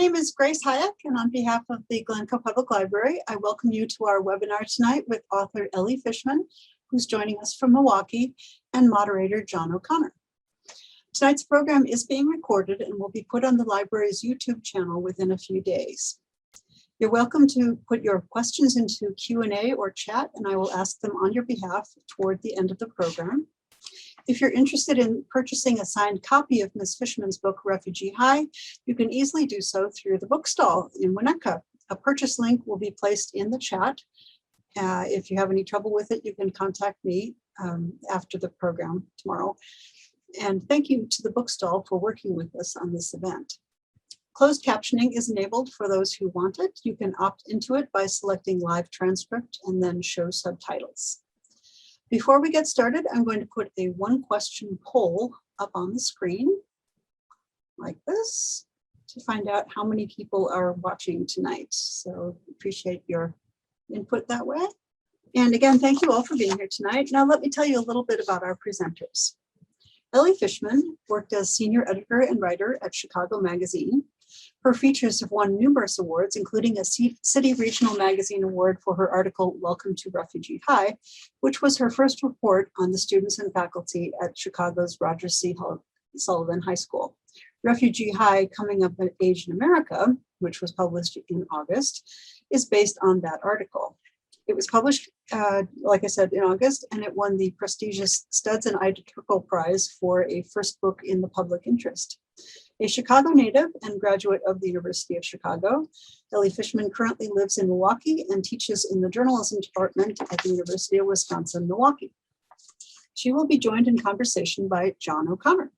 name is Grace Hayek, and on behalf of the Glencoe Public Library, I welcome you to our webinar tonight with author Ellie Fishman, who's joining us from Milwaukee, and moderator John O'Connor. Tonight's program is being recorded and will be put on the library's YouTube channel within a few days. You're welcome to put your questions into Q&A or chat, and I will ask them on your behalf toward the end of the program. If you're interested in purchasing a signed copy of Ms. Fishman's book, Refugee High, you can easily do so through the bookstall in Winnetka. A purchase link will be placed in the chat. If you have any trouble with it, you can contact me after the program tomorrow. And thank you to the bookstall for working with us on this event. Closed captioning is enabled for those who want it. You can opt into it by selecting live transcript and then show subtitles. Before we get started, I'm going to put a one-question poll up on the screen like this to find out how many people are watching tonight. So appreciate your input that way. And again, thank you all for being here tonight. Now let me tell you a little bit about our presenters. Ellie Fishman worked as senior editor and writer at Chicago Magazine. Her features have won numerous awards, including a City Regional Magazine Award for her article, Welcome to Refugee High, which was her first report on the students and faculty at Chicago's Rogers C. Sullivan High School. Refugee High, Coming of Age in America, which was published in August, is based on that article. It was published, like I said, in August, and it won the prestigious Studs and Ida Turkel Prize for a first book in the public interest. A Chicago native and graduate of the University of Chicago, Ellie Fishman currently lives in Milwaukee and teaches in the journalism department at the University of Wisconsin-Milwaukee. She will be joined in conversation by John O'Connor.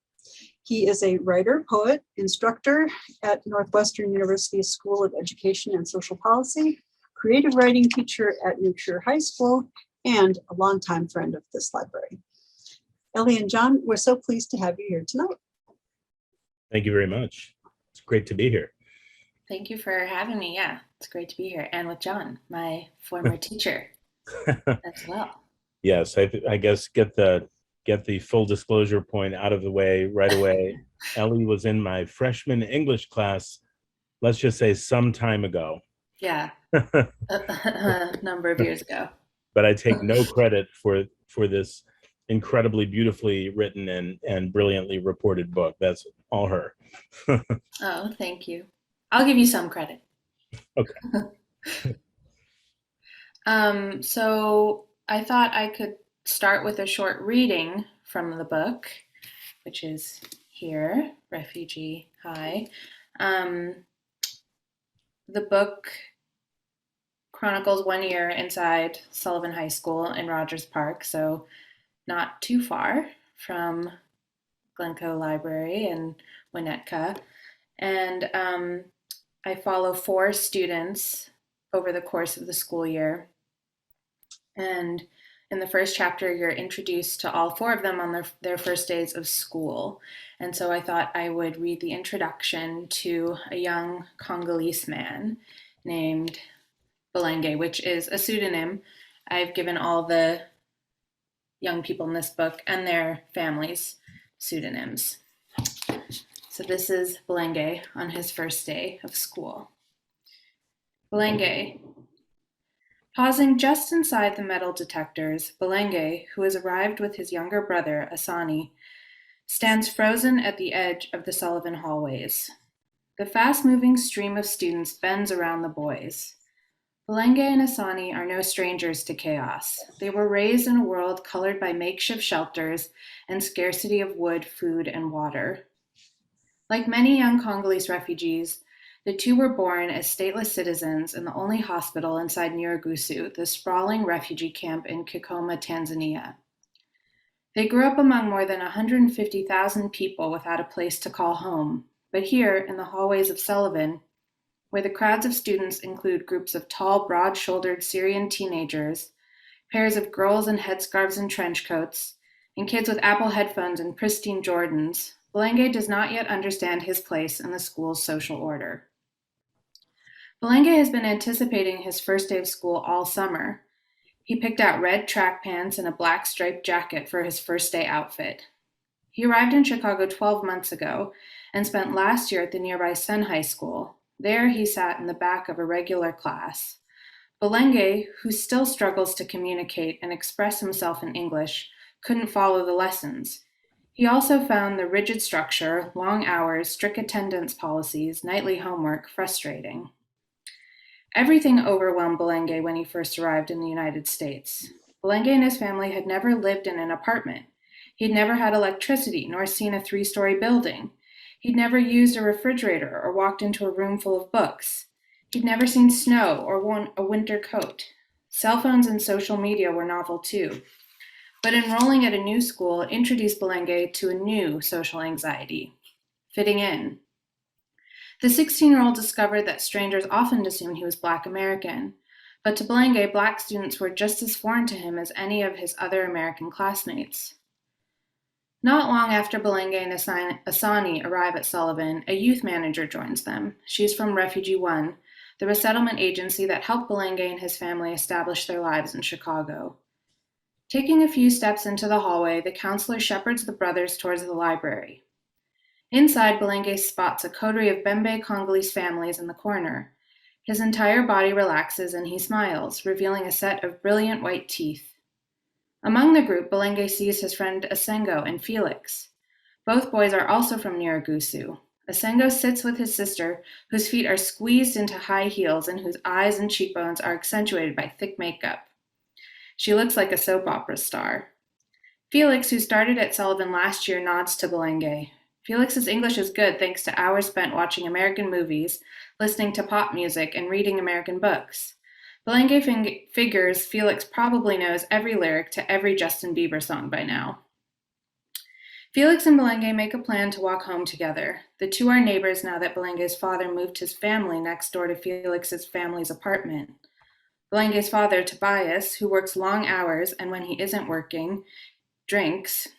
He is a writer, poet, instructor at Northwestern University School of Education and Social Policy, creative writing teacher at Newshire High School, and a longtime friend of this library. Ellie and John, we're so pleased to have you here tonight. Thank you very much. It's great to be here. Thank you for having me. Yeah, it's great to be here. And with John, my former teacher as well. Yes, I guess get the full disclosure point out of the way right away. Ellie was in my freshman English class, let's just say some time ago. Yeah, a number of years ago. But I take no credit for this incredibly beautifully written and brilliantly reported book. That's all her. Oh, thank you. I'll give you some credit. Okay. So I thought I could start with a short reading from the book, which is here, Refugee High. The book chronicles 1 year inside Sullivan High School in Rogers Park, so not too far from Glencoe Library in Winnetka. And I follow 4 students over the course of the school year. And in the first chapter, you're introduced to all 4 of them on their first days of school. And so I thought I would read the introduction to a young Congolese man named Belenge, which is a pseudonym. I've given all the young people in this book and their families pseudonyms. So this is Belenge on his first day of school. Belenge. Pausing just inside the metal detectors, Belenge, who has arrived with his younger brother, Asani, stands frozen at the edge of the Sullivan hallways. The fast-moving stream of students bends around the boys. Belenge and Asani are no strangers to chaos. They were raised in a world colored by makeshift shelters and scarcity of wood, food, and water. Like many young Congolese refugees, the 2 were born as stateless citizens in the only hospital inside Nyarugusu, the sprawling refugee camp in Kigoma, Tanzania. They grew up among more than 150,000 people without a place to call home, but here, in the hallways of Sullivan, where the crowds of students include groups of tall, broad-shouldered Syrian teenagers, pairs of girls in headscarves and trench coats, and kids with Apple headphones and pristine Jordans, Belenge does not yet understand his place in the school's social order. Belenge has been anticipating his first day of school all summer. He picked out red track pants and a black striped jacket for his first day outfit. He arrived in Chicago 12 months ago and spent last year at the nearby Senn High School, There he sat in the back of a regular class. Belenge, who still struggles to communicate and express himself in English, couldn't follow the lessons. He also found the rigid structure, long hours, strict attendance policies, nightly homework frustrating. Everything overwhelmed Belenge when he first arrived in the United States. Belenge and his family had never lived in an apartment. He'd never had electricity nor seen a three-story building. He'd never used a refrigerator or walked into a room full of books. He'd never seen snow or worn a winter coat. Cell phones and social media were novel too. But enrolling at a new school introduced Belenge to a new social anxiety: fitting in. The 16-year-old discovered that strangers often assumed he was Black American, but to Belenge, Black students were just as foreign to him as any of his other American classmates. Not long after Belenge and Asani arrive at Sullivan, a youth manager joins them. She's from Refugee One, the resettlement agency that helped Belenge and his family establish their lives in Chicago. Taking a few steps into the hallway, the counselor shepherds the brothers towards the library. Inside, Belenge spots a coterie of Bembe Congolese families in the corner. His entire body relaxes and he smiles, revealing a set of brilliant white teeth. Among the group, Belenge sees his friend Asengo and Felix. Both boys are also from Nyarugusu. Asengo sits with his sister, whose feet are squeezed into high heels and whose eyes and cheekbones are accentuated by thick makeup. She looks like a soap opera star. Felix, who started at Sullivan last year, nods to Belenge. Felix's English is good thanks to hours spent watching American movies, listening to pop music, and reading American books. Belenge figures Felix probably knows every lyric to every Justin Bieber song by now. Felix and Belenge make a plan to walk home together. The two are neighbors now that Belenge's father moved his family next door to Felix's family's apartment. Belenge's father, Tobias, who works long hours and when he isn't working, drinks.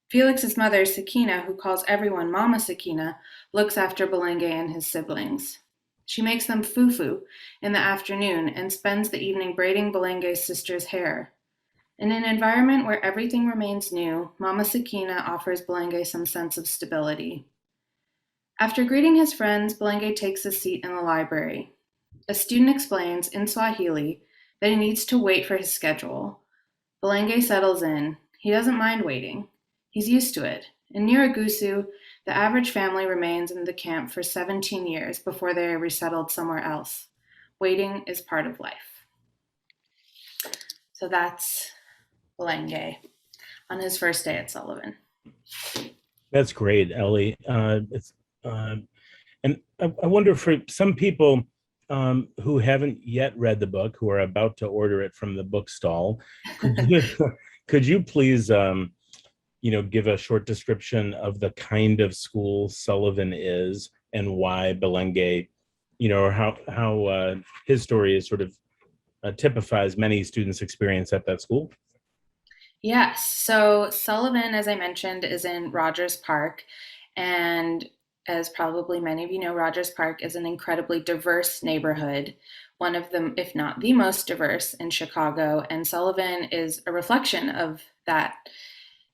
Felix's mother, Sakina, who calls everyone Mama Sakina, looks after Belenge and his siblings. She makes them fufu in the afternoon and spends the evening braiding Belenge's sister's hair. In an environment where everything remains new, Mama Sakina offers Belenge some sense of stability. After greeting his friends, Belenge takes a seat in the library. A student explains, in Swahili, that he needs to wait for his schedule. Belenge settles in. He doesn't mind waiting. He's used to it. In Nyarugusu, the average family remains in the camp for 17 years before they are resettled somewhere else. Waiting is part of life. So that's Belenge on his first day at Sullivan. That's great, Ellie. And I wonder, for some people who haven't yet read the book, who are about to order it from the book stall, could you please give a short description of the kind of school Sullivan is and why Belenge, or how his story is sort of typifies many students' experience at that school? Yes. So Sullivan, as I mentioned, is in Rogers Park. And as probably many of you know, Rogers Park is an incredibly diverse neighborhood, one of them, if not the most diverse in Chicago. And Sullivan is a reflection of that.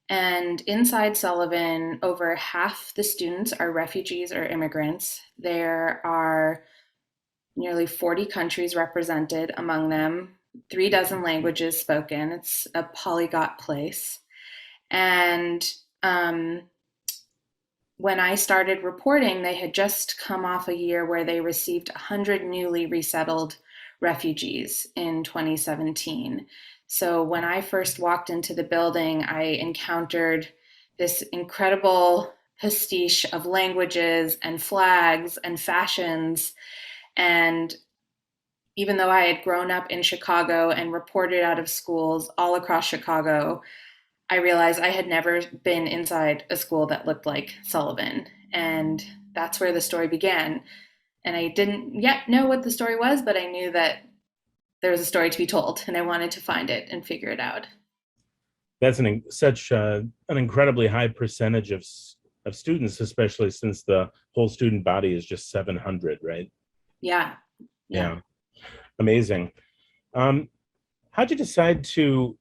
And inside Sullivan, over half the students are refugees or immigrants. There are nearly 40 countries represented among them, 36 languages spoken. It's a polyglot place. And when I started reporting, they had just come off a year where they received 100 newly resettled refugees in 2017. So when I first walked into the building, I encountered this incredible pastiche of languages and flags and fashions. And even though I had grown up in Chicago and reported out of schools all across Chicago, I realized I had never been inside a school that looked like Sullivan. And that's where the story began. And I didn't yet know what the story was, but I knew that there was a story to be told, and I wanted to find it and figure it out. That's such an incredibly high percentage of students, especially since the whole student body is just 700, right? Yeah. Amazing. How'd you decide to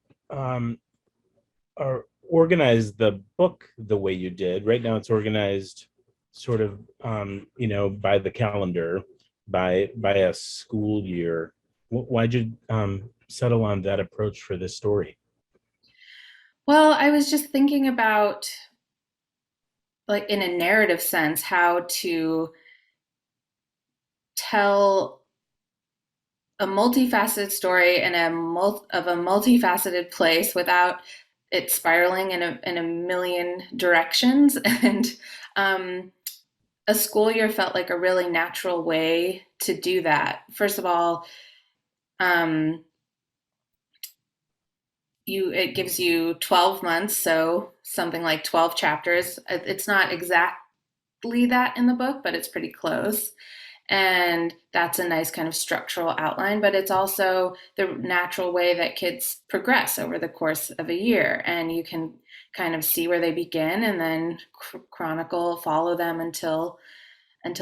organize the book the way you did? Right now it's organized sort of, by the calendar, by a school year. Why'd you settle on that approach for this story? Well, I was just thinking about, like, in a narrative sense, how to tell a multifaceted story in of a multifaceted place without it spiraling in a million directions. And um, a school year felt like a really natural way to do that. First of all, um, it gives you 12 months, so something like 12 chapters. It's not exactly that in the book, but it's pretty close. And that's a nice kind of structural outline, but it's also the natural way that kids progress over the course of a year. And you can kind of see where they begin and then follow them until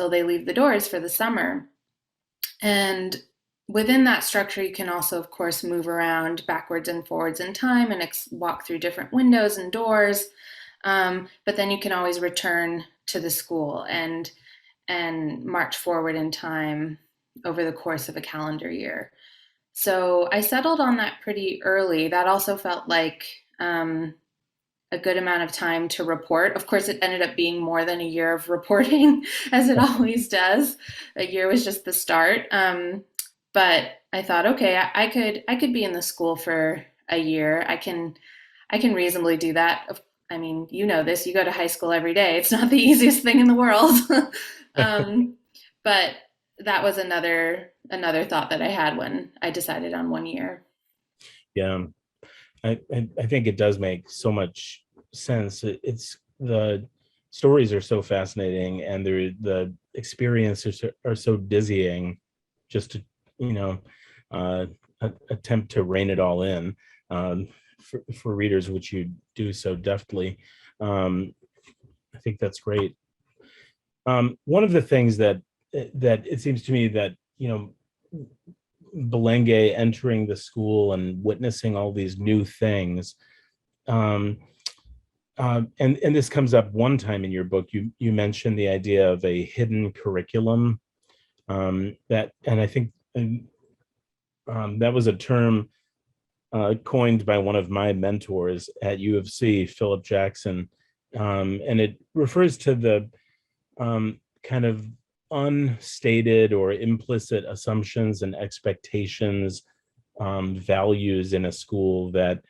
they leave the doors for the summer. And within that structure, you can also, of course, move around backwards and forwards in time and walk through different windows and doors. But then you can always return to the school and march forward in time over the course of a calendar year. So I settled on that pretty early. That also felt like a good amount of time to report. Of course, it ended up being more than a year of reporting, as it always does. A year was just the start. But I thought, okay, I could be in the school for a year. I can reasonably do that. I mean, you know this. You go to high school every day. It's not the easiest thing in the world. um, but that was another thought that I had when I decided on 1 year. Yeah, I think it does make so much sense. It's the stories are so fascinating, and the experiences are so dizzying. Just to you know uh, attempt to rein it all in, for readers, which you do so deftly. Um, I think that's great. One of the things that it seems to me that Belenge entering the school and witnessing all these new things. Um, and this comes up one time in your book. You mentioned the idea of a hidden curriculum. And I think that was a term coined by one of my mentors at U of C, Philip Jackson, and it refers to the kind of unstated or implicit assumptions and expectations, values in a school that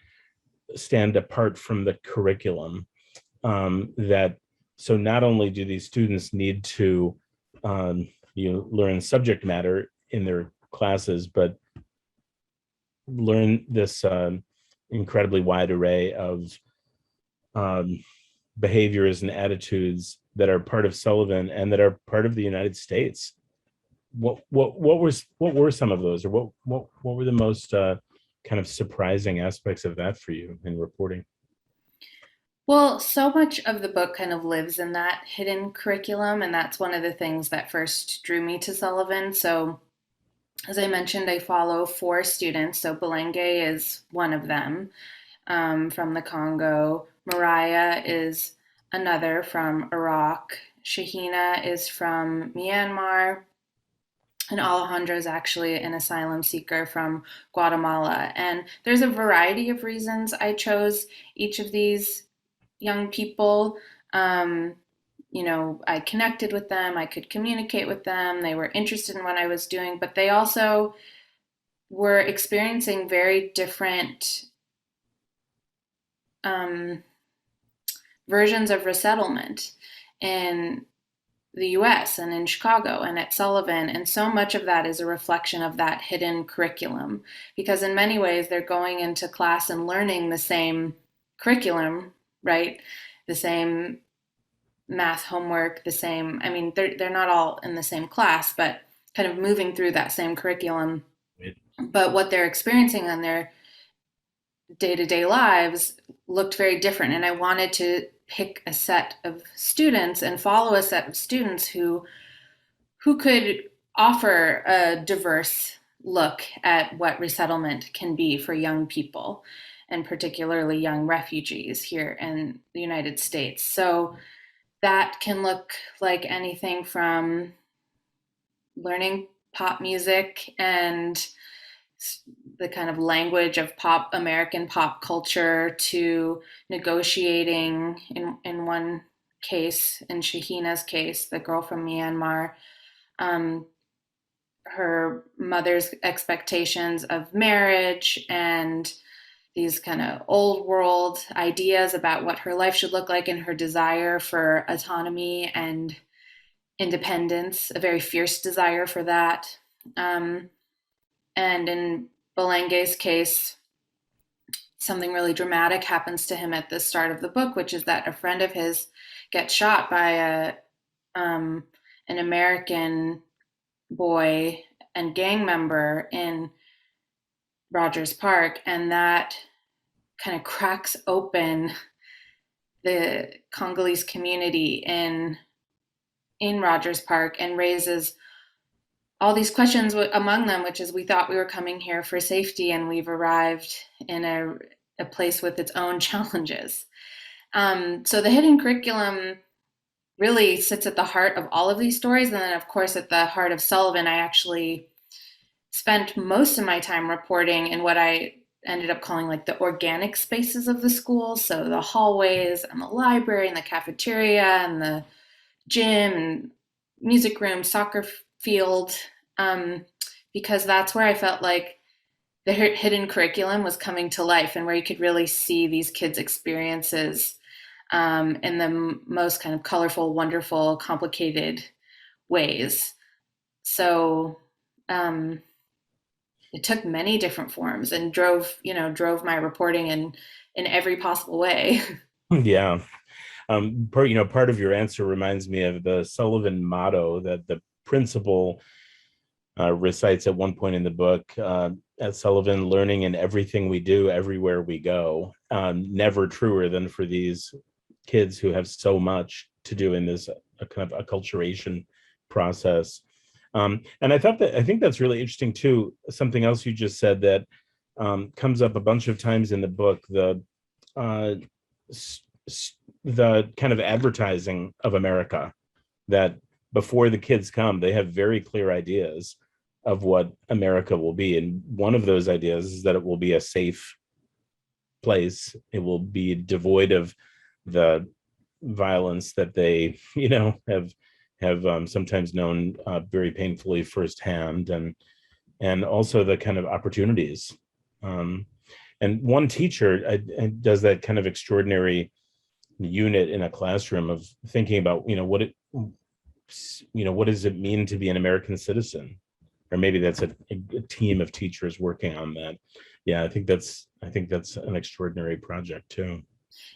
stand apart from the curriculum. That so not only do these students need to learn subject matter in their classes, but learn this incredibly wide array of behaviors and attitudes that are part of Sullivan and that are part of the United States. What were some of those, or what were the most kind of surprising aspects of that for you in reporting? Well, so much of the book kind of lives in that hidden curriculum, and that's one of the things that first drew me to Sullivan. So, as I mentioned, I follow four students. So, Belenge is one of them, from the Congo. Mariah is another from Iraq. Shahina is from Myanmar. And Alejandro is actually an asylum seeker from Guatemala. And there's a variety of reasons I chose each of these young people. Um, I connected with them, I could communicate with them, they were interested in what I was doing, but they also were experiencing very different um, versions of resettlement in the US and in Chicago and at Sullivan. And so much of that is a reflection of that hidden curriculum, because in many ways they're going into class and learning the same curriculum, right? The same math homework, the same, I mean, they're not all in the same class, but kind of moving through that same curriculum. But what they're experiencing on their day-to-day lives looked very different. And I wanted to pick a set of students and follow a set of students who could offer a diverse look at what resettlement can be for young people, and particularly young refugees here in the United States. So that can look like anything from learning pop music and the kind of language of American pop culture to negotiating in one case, in Shahina's case, the girl from Myanmar, um, her mother's expectations of marriage and these kind of old world ideas about what her life should look like and her desire for autonomy and independence, a very fierce desire for that. And in Belenge's case, something really dramatic happens to him at the start of the book, which is that a friend of his gets shot by an American boy and gang member in Rogers Park, and that kind of cracks open the Congolese community in Rogers Park and raises all these questions among them, which is we thought we were coming here for safety and we've arrived in a place with its own challenges. So the hidden curriculum really sits at the heart of all of these stories. And then, of course, at the heart of Sullivan, I actually spent most of my time reporting in what I ended up calling like the organic spaces of the school. So the hallways and the library and the cafeteria and the gym and music room, soccer field, because that's where I felt like the hidden curriculum was coming to life and where you could really see these kids' experiences in the most kind of colorful, wonderful, complicated ways. So it took many different forms and drove my reporting in every possible way. Yeah. Part of your answer reminds me of the Sullivan motto that the principal recites at one point in the book. At Sullivan, learning in everything we do, everywhere we go. Never truer than for these kids who have so much to do in this kind of acculturation process. And I think that's really interesting too. Something else you just said that comes up a bunch of times in the book, the kind of advertising of America, that before the kids come, they have very clear ideas of what America will be. And one of those ideas is that it will be a safe place. It will be devoid of the violence that they, have sometimes known very painfully firsthand, and also the kind of opportunities. And one teacher does that kind of extraordinary unit in a classroom of thinking about, what does it mean to be an American citizen? Or maybe that's a team of teachers working on that. Yeah, I think that's an extraordinary project too.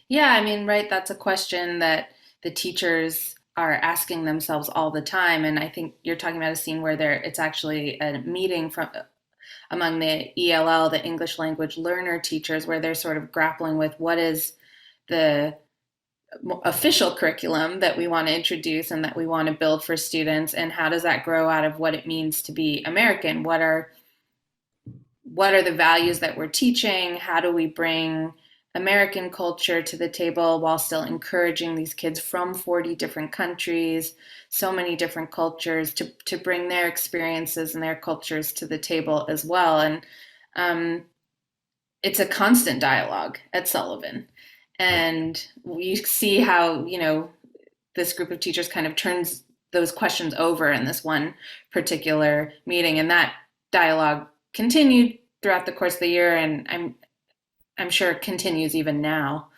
Yeah, I mean, right, that's a question that the teachers are asking themselves all the time. And I think you're talking about a scene where it's actually a meeting among the ELL, the English language learner teachers, where they're sort of grappling with what is the official curriculum that we want to introduce and that we want to build for students, and how does that grow out of what it means to be American? What are the values that we're teaching? How do we bring American culture to the table while still encouraging these kids from 40 different countries, so many different cultures, to bring their experiences and their cultures to the table as well? And it's a constant dialogue at Sullivan. And we see how, this group of teachers kind of turns those questions over in this one particular meeting. And that dialogue continued throughout the course of the year, and I'm sure it continues even now.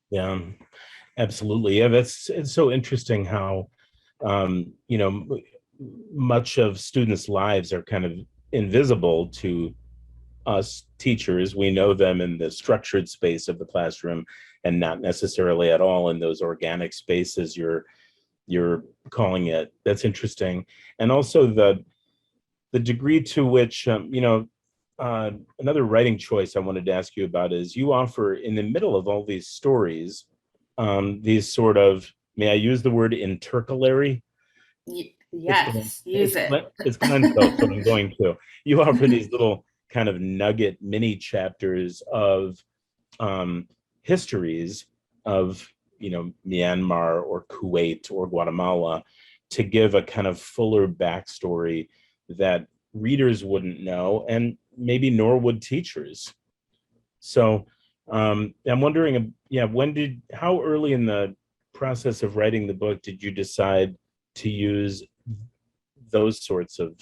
Yeah, absolutely. Yeah, it's so interesting how, much of students' lives are kind of invisible to us teachers. We know them in the structured space of the classroom and not necessarily at all in those organic spaces you're calling it. That's interesting. And also the degree to which, another writing choice I wanted to ask you about is you offer, in the middle of all these stories, these sort of, may I use the word intercalary? Yes, use it. It's Glencoe, so I'm going to. You offer these little kind of nugget mini chapters of histories of Myanmar or Kuwait or Guatemala, to give a kind of fuller backstory that readers wouldn't know, and maybe nor would teachers. So I'm wondering, how early in the process of writing the book did you decide to use those sorts of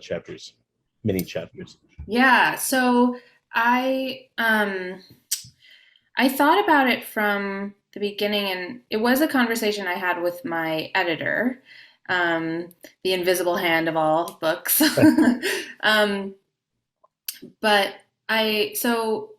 chapters, mini chapters? Yeah, so I thought about it from the beginning, and it was a conversation I had with my editor, um, the invisible hand of all books. um, but so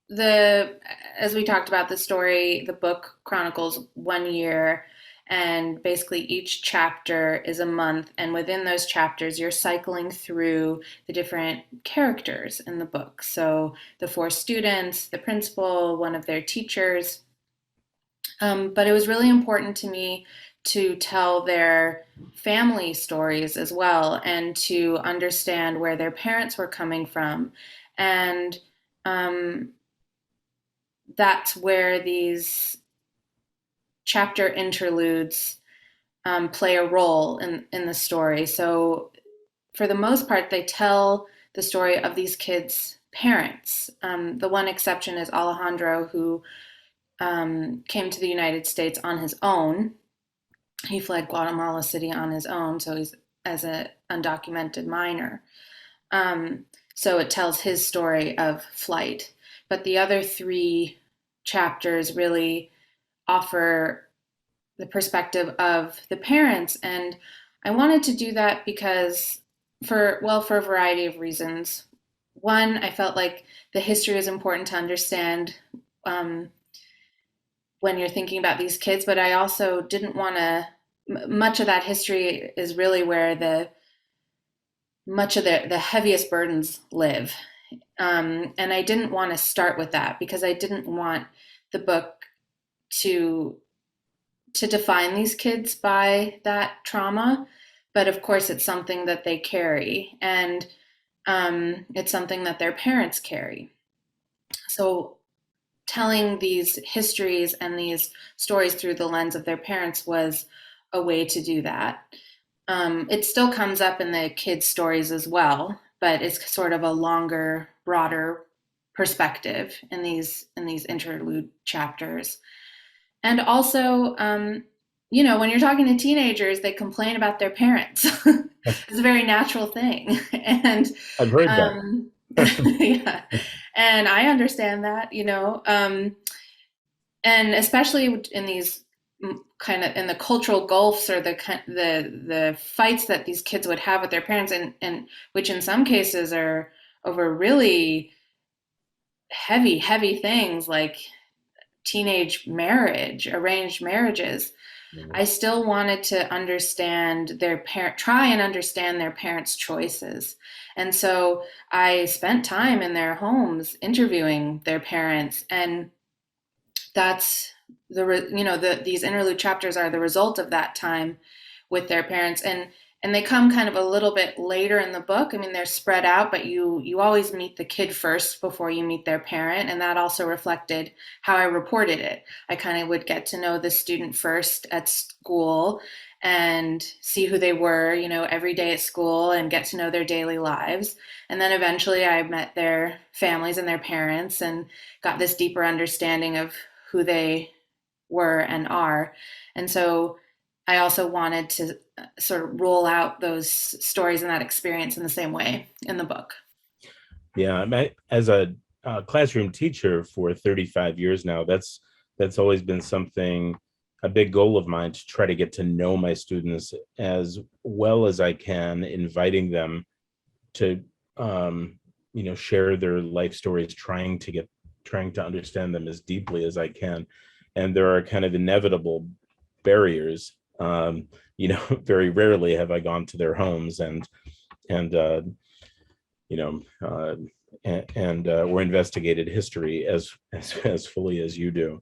the as we talked about, the story, the book chronicles 1 year, and basically each chapter is a month, and within those chapters you're cycling through the different characters in the book. So the four students, the principal, one of their teachers. But it was really important to me to tell their family stories as well, and to understand where their parents were coming from. And um, that's where these chapter interludes play a role in the story. So, for the most part, they tell the story of these kids' parents. The one exception is Alejandro, who came to the United States on his own. He fled Guatemala City on his own, so he's as an undocumented minor. Um, so it tells his story of flight. But the other three chapters really offer the perspective of the parents. And I wanted to do that because, for a variety of reasons. One, I felt like the history is important to understand um, when you're thinking about these kids, but I also didn't want to. Much of that history is really where much of the heaviest burdens live. And I didn't want to start with that because I didn't want the book to define these kids by that trauma. But of course, it's something that they carry, and it's something that their parents carry. So telling these histories and these stories through the lens of their parents was a way to do that. It still comes up in the kids' stories as well, but it's sort of a longer, broader perspective in these interlude chapters. And also, when you're talking to teenagers, they complain about their parents. It's a very natural thing, and I've heard that. yeah, and I understand that, and especially in these kind of in the cultural gulfs, or the fights that these kids would have with their parents, and which in some cases are over really heavy things like teenage marriage, arranged marriages. I still wanted to try and understand their parents' choices. And so I spent time in their homes interviewing their parents, and that's these interlude chapters are the result of that time with their parents, and they come kind of a little bit later in the book. I mean, they're spread out, but you always meet the kid first before you meet their parent, and that also reflected how I reported it. I kind of would get to know the student first at school and see who they were, every day at school, and get to know their daily lives. And then eventually I met their families and their parents and got this deeper understanding of who they were and are. And so I also wanted to sort of roll out those stories and that experience in the same way in the book. Yeah, as a classroom teacher for 35 years now, that's always been a big goal of mine, to try to get to know my students as well as I can, inviting them to share their life stories, trying to understand them as deeply as I can. And there are kind of inevitable barriers. Very rarely have I gone to their homes or investigated history as fully as you do.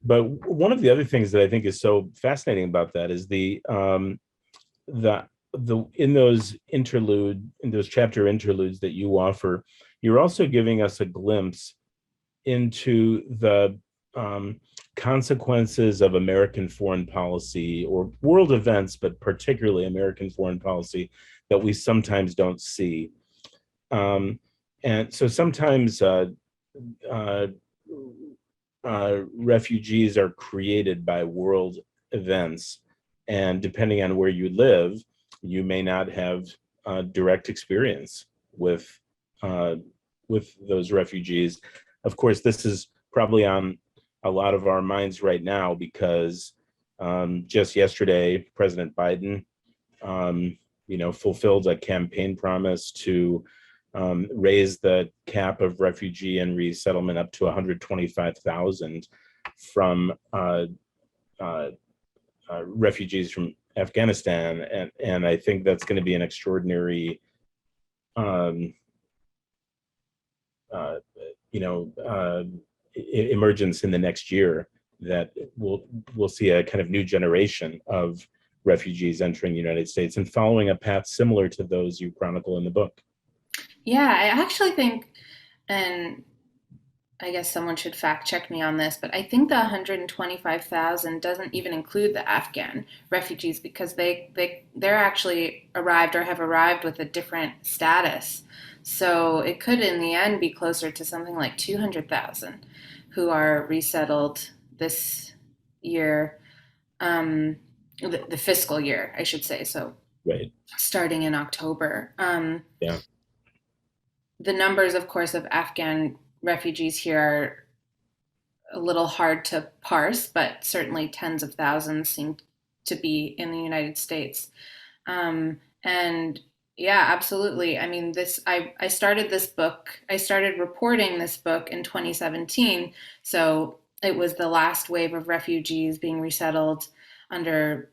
But one of the other things that I think is so fascinating about that is in those chapter interludes that you offer, you're also giving us a glimpse into the consequences of American foreign policy or world events, but particularly American foreign policy, that we sometimes don't see. And so sometimes uh, refugees are created by world events, and depending on where you live, you may not have direct experience uh, with those refugees. Of course, this is probably on a lot of our minds right now because just yesterday, President Biden, fulfilled a campaign promise to raise the cap of refugee and resettlement up to 125,000 from refugees from Afghanistan, and I think that's going to be an extraordinary, um, uh, emergence in the next year, that we'll see a kind of new generation of refugees entering the United States and following a path similar to those you chronicle in the book. Yeah, I actually think, and I guess someone should fact check me on this, but I think the 125,000 doesn't even include the Afghan refugees because they're actually arrived or have arrived with a different status. So it could in the end be closer to something like 200,000 who are resettled this year, the fiscal year, I should say. So Right. starting in October. Yeah. The numbers, of course, of Afghan refugees here are a little hard to parse, but certainly tens of thousands seem to be in the United States. And yeah, absolutely. I mean, I started this book, I started reporting this book in 2017. So it was the last wave of refugees being resettled under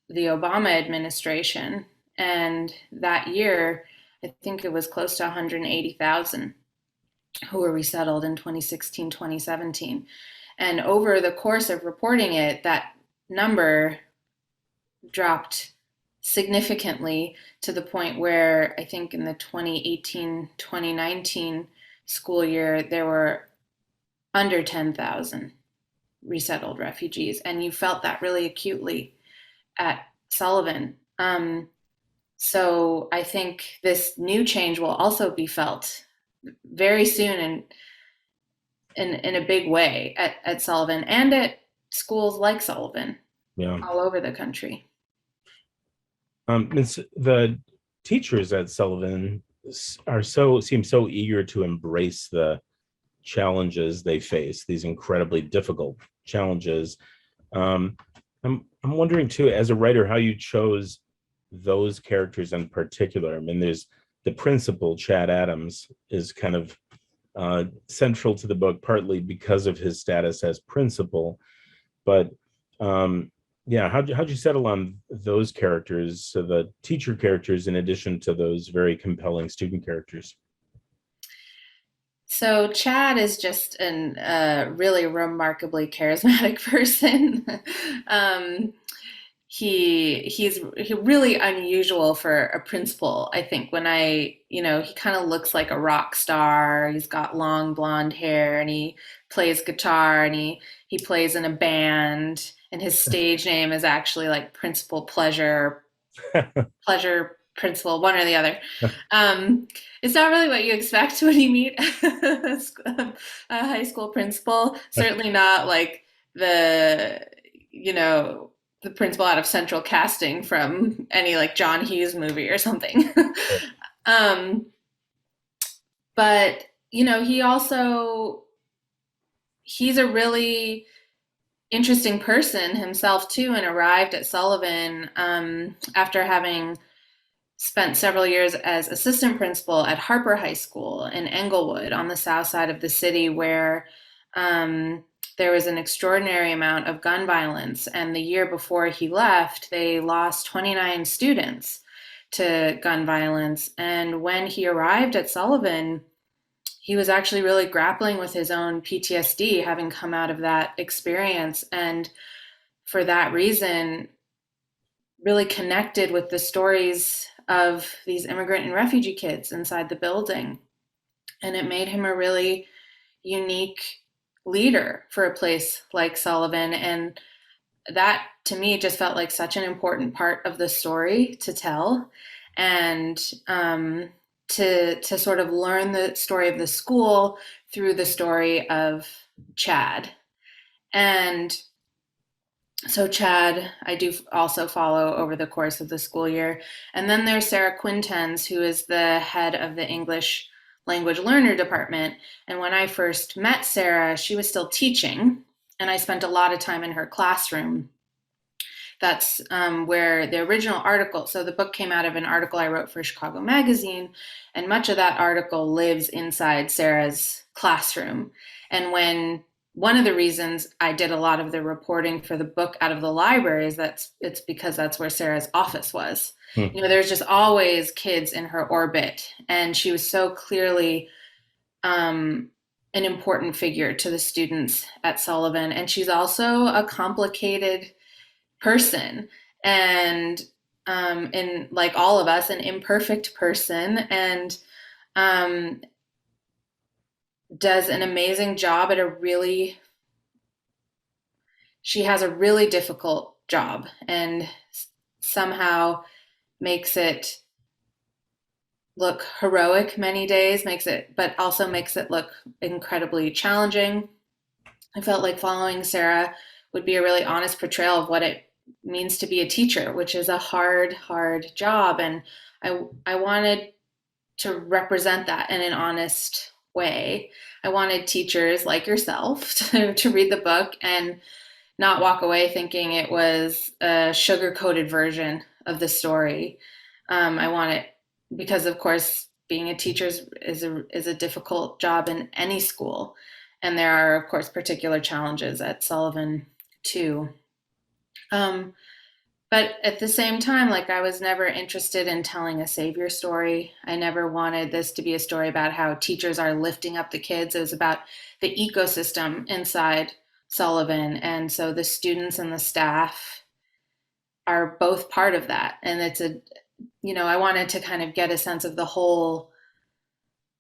the Obama administration. And that year, I think it was close to 180,000 who were resettled in 2016, 2017. And over the course of reporting it, that number dropped significantly to the point where I think in the 2018, 2019 school year, there were under 10,000 resettled refugees. And you felt that really acutely at Sullivan. So I think this new change will also be felt very soon and in a big way at Sullivan and at schools like Sullivan all over the country. The teachers at Sullivan seem so eager to embrace the challenges they face, these incredibly difficult challenges. I'm wondering too, as a writer, how you chose those characters in particular. I mean, there's the principal, Chad Adams, is kind of central to the book, partly because of his status as principal. But how'd you settle on those characters, so the teacher characters, in addition to those very compelling student characters? So Chad is just a really remarkably charismatic person. He's really unusual for a principal. I think he kind of looks like a rock star. He's got long blonde hair and he plays guitar and he plays in a band. And his stage name is actually like Principal Pleasure, Pleasure Principal, one or the other. It's not really what you expect when you meet a high school principal. Certainly not like the principal out of Central Casting from any like John Hughes movie or something. But he's a really interesting person himself too, and arrived at Sullivan after having spent several years as assistant principal at Harper High School in Englewood on the south side of the city, where there was an extraordinary amount of gun violence. And the year before he left, they lost 29 students to gun violence. And when he arrived at Sullivan, he was actually really grappling with his own PTSD, having come out of that experience. And for that reason, really connected with the stories of these immigrant and refugee kids inside the building. And it made him a really unique leader for a place like Sullivan. And that to me just felt like such an important part of the story to tell, and to sort of learn the story of the school through the story of Chad. And so Chad, I do also follow over the course of the school year. And then there's Sarah Quintens, who is the head of the English language learner department. And when I first met Sarah, she was still teaching, and I spent a lot of time in her classroom. That's where the original article, so the book came out of an article I wrote for Chicago Magazine, and much of that article lives inside Sarah's classroom. And when one of the reasons I did a lot of the reporting for the book out of the library is that it's because that's where Sarah's office was. You know, there's just always kids in her orbit, and she was so clearly an important figure to the students at Sullivan. And she's also a complicated person, and in like all of us, an imperfect person, and does an amazing job at she has a really difficult job, and somehow makes it look heroic many days, but also makes it look incredibly challenging. I felt like following Sarah would be a really honest portrayal of what it means to be a teacher, which is a hard, hard job. And I wanted to represent that in an honest way. I wanted teachers like yourself to read the book and not walk away thinking it was a sugar-coated version of the story. I want it because, of course, being a teacher is a difficult job in any school. And there are, of course, particular challenges at Sullivan, too. But at the same time, like, I was never interested in telling a savior story. I never wanted this to be a story about how teachers are lifting up the kids. It was about the ecosystem inside Sullivan. And so the students and the staff are both part of that. And I wanted to kind of get a sense of the whole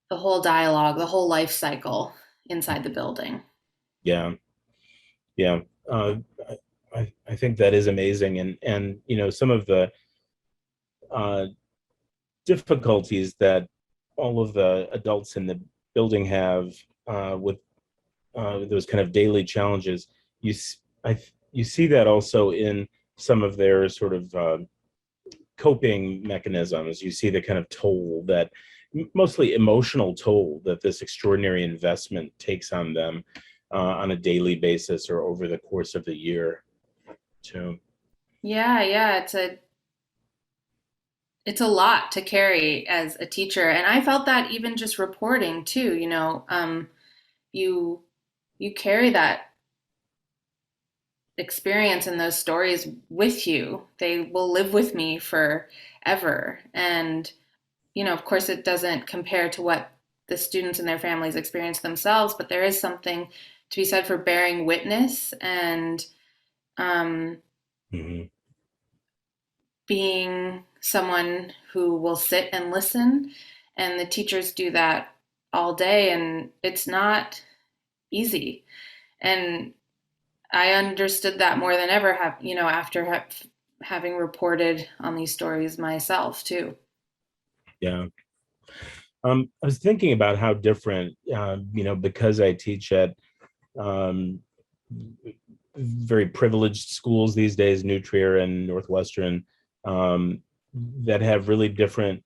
dialogue, the whole life cycle inside the building. Yeah. Yeah. I think that is amazing. And some of the difficulties that all of the adults in the building have with those kind of daily challenges, you see that also in some of their sort of coping mechanisms. You see the kind of toll that, mostly emotional toll, that this extraordinary investment takes on them on a daily basis or over the course of the year too. Yeah, it's a lot to carry as a teacher, and I felt that even just reporting too. You carry that experience and those stories with you. They will live with me forever. And of course, it doesn't compare to what the students and their families experience themselves, but there is something to be said for bearing witness and Mm-hmm. being someone who will sit and listen. And the teachers do that all day, and it's not easy. And I understood that more than ever, after having reported on these stories myself too. Yeah. I was thinking about how different, because I teach at very privileged schools these days, New Trier and Northwestern, that have really different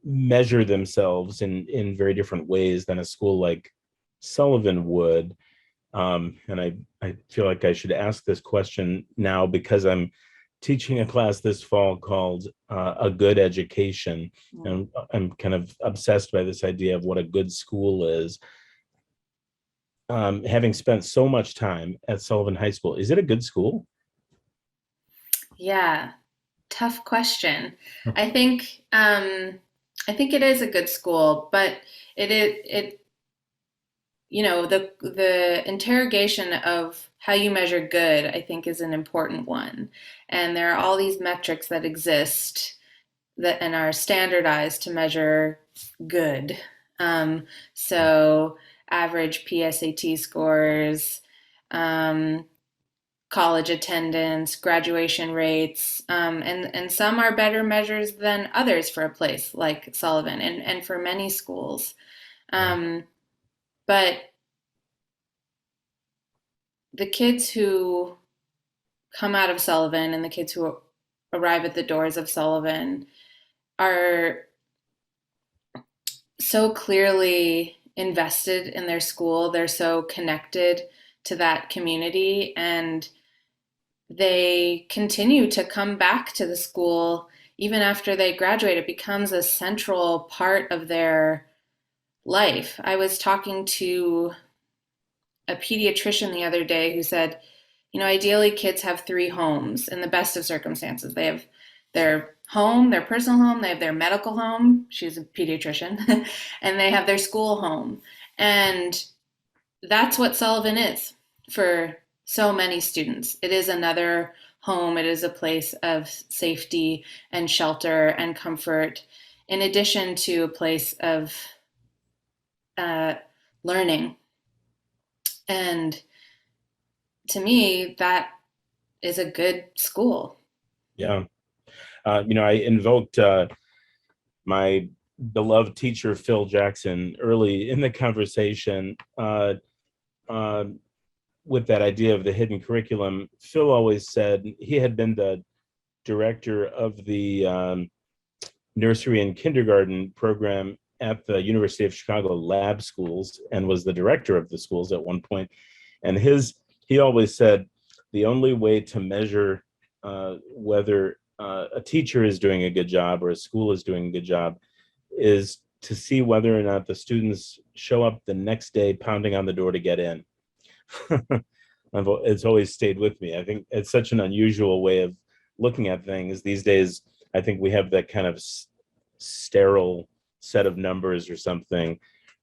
measure themselves in very different ways than a school like Sullivan would. And I feel like I should ask this question now because I'm teaching a class this fall called A Good Education. And I'm kind of obsessed by this idea of what a good school is. Having spent so much time at Sullivan High School, is it a good school? Yeah, tough question. I think it is a good school, but the interrogation of how you measure good, I think, is an important one. And there are all these metrics that exist and are standardized to measure good. So average PSAT scores, um, college attendance, graduation rates, and some are better measures than others for a place like Sullivan and for many schools. But the kids who come out of Sullivan and the kids who arrive at the doors of Sullivan are so clearly invested in their school. They're so connected to that community, and they continue to come back to the school even after they graduate. It becomes a central part of their life. I was talking to a pediatrician the other day who said, ideally kids have three homes in the best of circumstances. They have their home, their personal home, they have their medical home. She's a pediatrician, and they have their school home. And that's what Sullivan is for so many students. It is another home, it is a place of safety and shelter and comfort, in addition to a place of learning. And to me, that is a good school. Yeah. I invoked my beloved teacher, Phil Jackson, early in the conversation with that idea of the hidden curriculum. Phil always said he had been the director of the nursery and kindergarten program at the University of Chicago lab schools and was the director of the schools at one point. And he always said the only way to measure whether a teacher is doing a good job or a school is doing a good job is to see whether or not the students show up the next day pounding on the door to get in. It's always stayed with me. I think it's such an unusual way of looking at things these days. I think we have that kind of sterile set of numbers or something,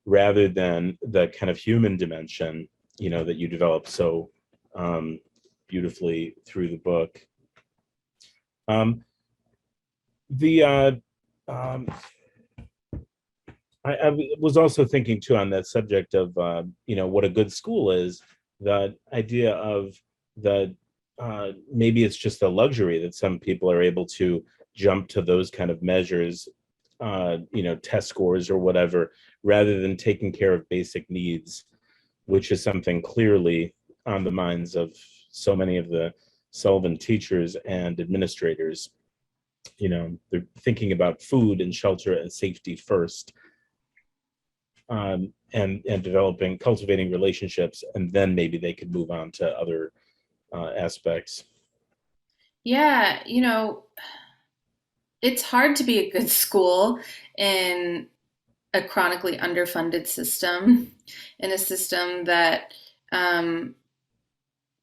rather than the kind of human dimension, that you develop so beautifully through the book. I was also thinking too on that subject of what a good school is. The idea of maybe it's just a luxury that some people are able to jump to those kind of measures, test scores or whatever, rather than taking care of basic needs, which is something clearly on the minds of so many of the Sullivan teachers and administrators. They're thinking about food and shelter and safety first, and cultivating relationships, and then maybe they could move on to other aspects. Yeah, it's hard to be a good school in a chronically underfunded system, in a system that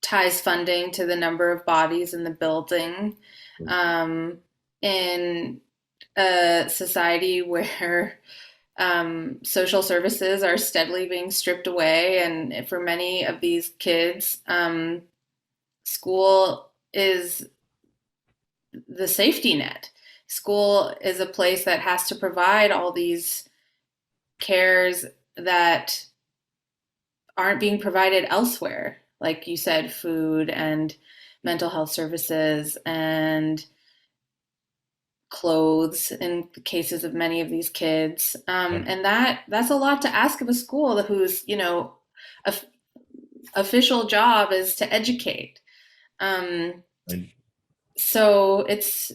ties funding to the number of bodies in the building, in a society where social services are steadily being stripped away. And for many of these kids, school is the safety net. School is a place that has to provide all these cares that aren't being provided elsewhere. Like you said, food and mental health services and clothes in the cases of many of these kids. And that's a lot to ask of a school whose, official job is to educate. So it's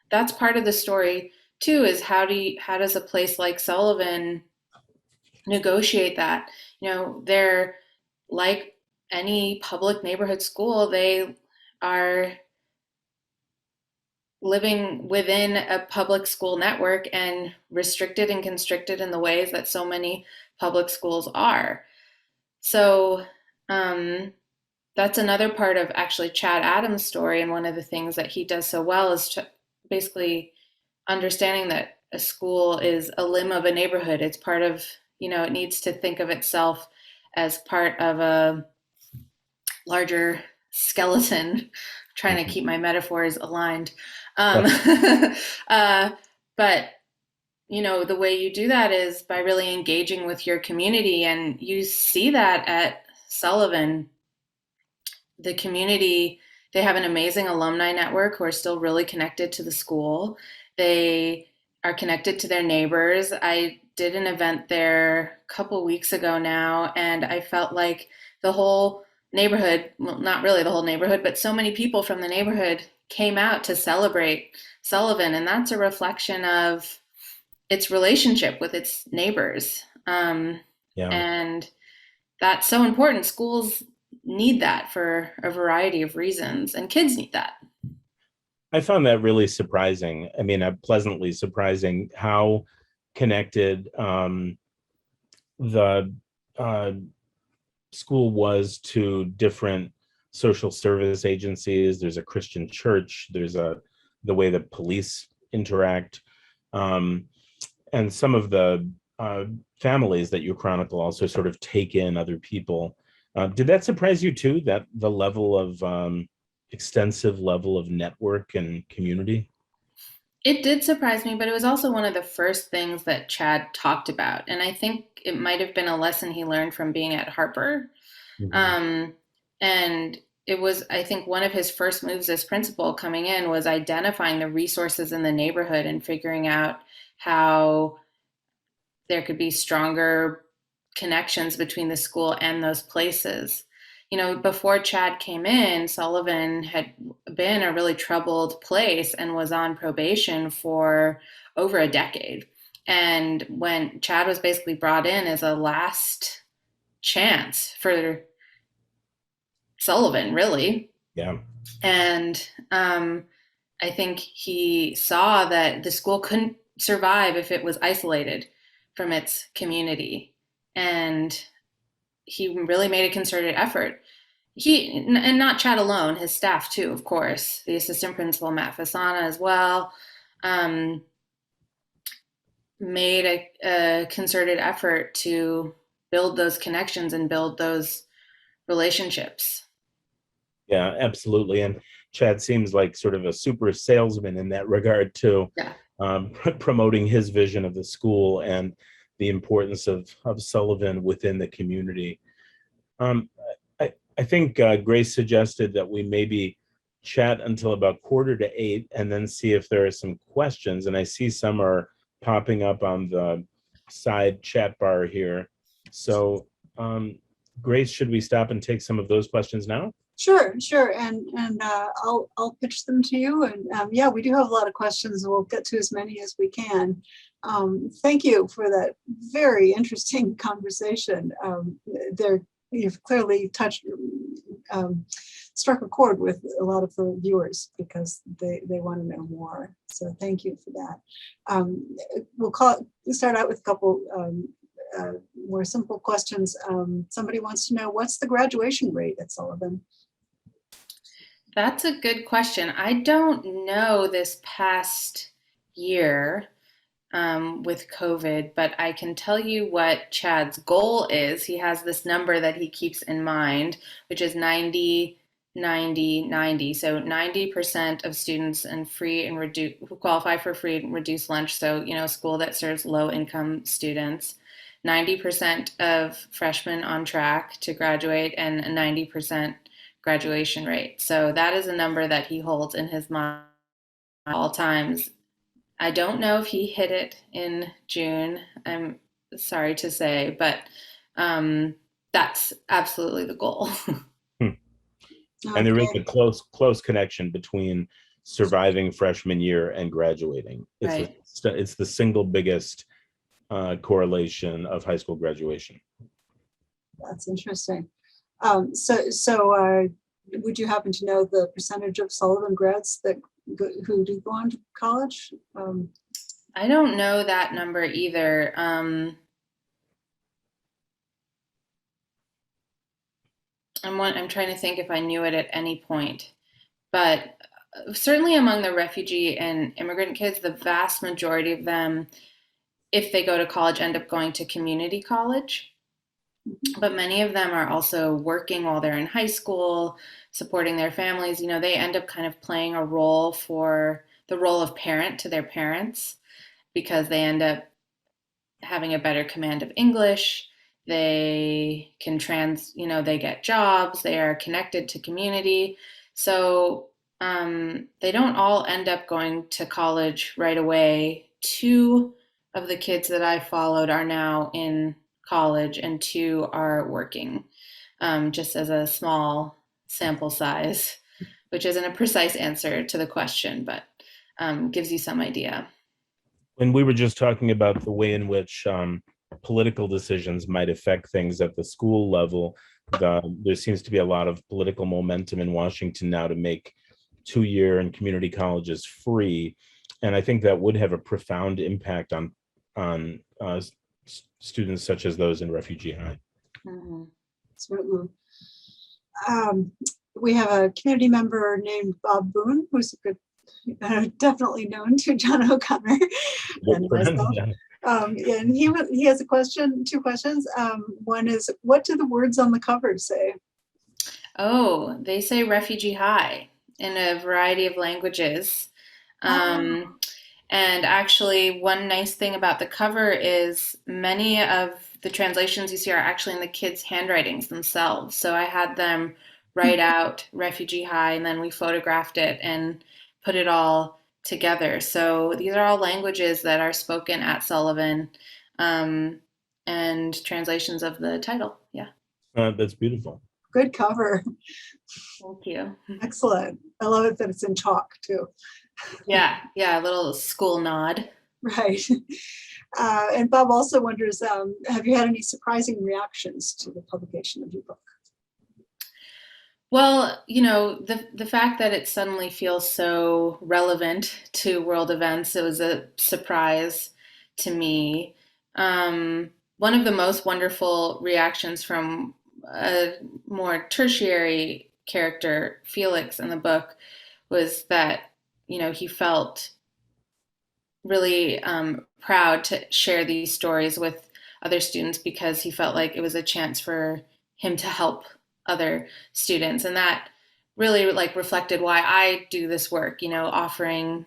that's part of the story too, is how does a place like Sullivan negotiate that? They're like any public neighborhood school, they are living within a public school network and restricted and constricted in the ways that so many public schools are. So that's another part of actually Chad Adams' story. And one of the things that he does so well is basically understanding that a school is a limb of a neighborhood. It's part of, it needs to think of itself as part of a larger skeleton. Trying to keep my metaphors aligned. But the way you do that is by really engaging with your community. And you see that at Sullivan. The community, they have an amazing alumni network who are still really connected to the school. They are connected to their neighbors. I did an event there a couple weeks ago now, and I felt like the whole neighborhood, well, not really the whole neighborhood, but so many people from the neighborhood came out to celebrate Sullivan. And that's a reflection of its relationship with its neighbors. Yeah. And that's so important. Schools need that for a variety of reasons, and kids need that. I found that really surprising. I mean, pleasantly surprising how connected the uh, school was to different social service agencies. There's a Christian church. There's the way that police interact, and some of the families that you chronicle also sort of take in other people. Did that surprise you too? That the level of extensive level of network and community? It did surprise me, but it was also one of the first things that Chad talked about. And I think it might have been a lesson he learned from being at Harper. Mhm. Um, and it was, I think, one of his first moves as principal coming in was identifying the resources in the neighborhood and figuring out how there could be stronger connections between the school and those places. Before Chad came in, Sullivan had been a really troubled place and was on probation for over a decade. And when Chad was basically brought in as a last chance for Sullivan, really. Yeah. And I think he saw that the school couldn't survive if it was isolated from its community. And he really made a concerted effort. And not Chad alone, his staff too, of course, the assistant principal, Matt Fasana, as well, um, made a concerted effort to build those connections and build those relationships. Yeah, absolutely. And Chad seems like sort of a super salesman in that regard too, Yeah. promoting his vision of the school and the importance of Sullivan within the community. Um, I think Grace suggested that we maybe chat until about 7:45 and then see if there are some questions. And I see some are popping up on the side chat bar here. So, Grace, should we stop and take some of those questions now? Sure, sure. And I'll pitch them to you. And yeah, we do have a lot of questions. We'll get to as many as we can. Thank you for that very interesting conversation. You've clearly struck a chord with a lot of the viewers because they want to know more. So thank you for that. We'll start out with a couple more simple questions. Somebody wants to know, what's the graduation rate at Sullivan? That's a good question. I don't know this past year with COVID, but I can tell you what Chad's goal is. He has this number that he keeps in mind, which is 90, 90, 90. So 90% of students and who qualify for free and reduced lunch. So, a school that serves low income students. 90% of freshmen on track to graduate and a 90% graduation rate. So that is a number that he holds in his mind at all times. I don't know if he hit it in June. I'm sorry to say, but that's absolutely the goal. And there is a close connection between surviving freshman year and graduating. Right. It's the single biggest correlation of high school graduation. That's interesting. So would you happen to know the percentage of Sullivan grads who do go on to college? I don't know that number either. I'm trying to think if I knew it at any point, but certainly among the refugee and immigrant kids, the vast majority of them, if they go to college, end up going to community college. But many of them are also working while they're in high school, supporting their families. They end up kind of playing the role of parent to their parents. because they end up having a better command of English. They can they get jobs, they are connected to community. So they don't all end up going to college right away. Two of the kids that I followed are now in college, and two are working, just as a small sample size, which isn't a precise answer to the question, but gives you some idea. When we were just talking about the way in which political decisions might affect things at the school level, there seems to be a lot of political momentum in Washington now to make two-year and community colleges free, and I think that would have a profound impact on students such as those in Refugee High. Mm-hmm. Certainly. We have a community member named Bob Boone, who's a good, definitely known to John O'Connor and myself. Yeah. And he has a question, two questions. One is, what do the words on the cover say? Oh, they say Refugee High in a variety of languages. And actually, one nice thing about the cover is many of the translations you see are actually in the kids' handwritings themselves. So I had them write out Refugee High, and then we photographed it and put it all together. So these are all languages that are spoken at Sullivan, and translations of the title. Yeah. That's beautiful. Good cover. Thank you. Excellent. I love it that it's in chalk too. Yeah, a little school nod. Right. And Bob also wonders, have you had any surprising reactions to the publication of your book? Well, the fact that it suddenly feels so relevant to world events, it was a surprise to me. One of the most wonderful reactions from a more tertiary character, Felix, in the book, was that, he felt really proud to share these stories with other students because he felt like it was a chance for him to help other students, and that really reflected why I do this work, offering